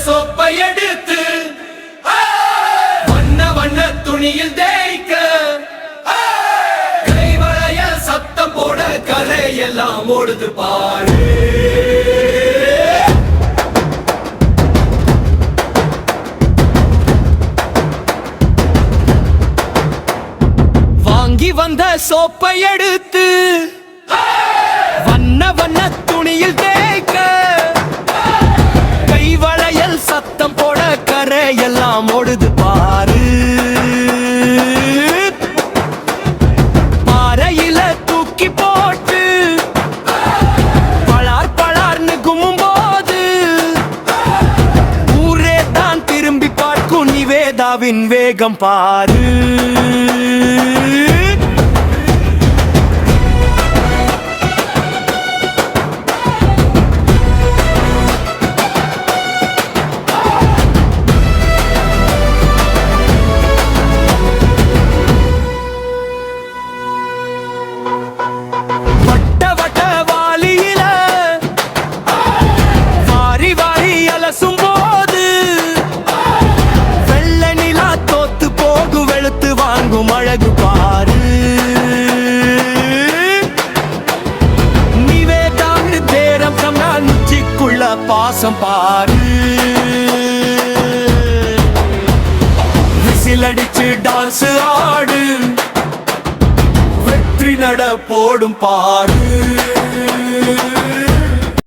சோப்பை எடுத்து வண்ண வண்ண துணியில் தேய்க்க கைவளைய சத்தம் போட கரையெல்லாம் ஓடுது பாரு. வாங்கி வந்த சோப்பை எடுத்து வண்ண வண்ண துணியில் தேய்க்க கைவளையல் சத்தம் போட கரையெல்லாம் ஓடுது பாரு. பாறையில தூக்கி போட்டு பளார் பளார்னு கும்மும் போது ஊரே தான் திரும்பி பார்க்கும் நிவேதாவின் வேகம் பாரு. அழகு பாரு. நிவேதாவின் பேரம் சொன்னா நுச்சிக்குள்ள பாசம் பாரு. விசிலடிச்சு டான்ஸ் ஆடு வெற்றி நட போடும் பாரு.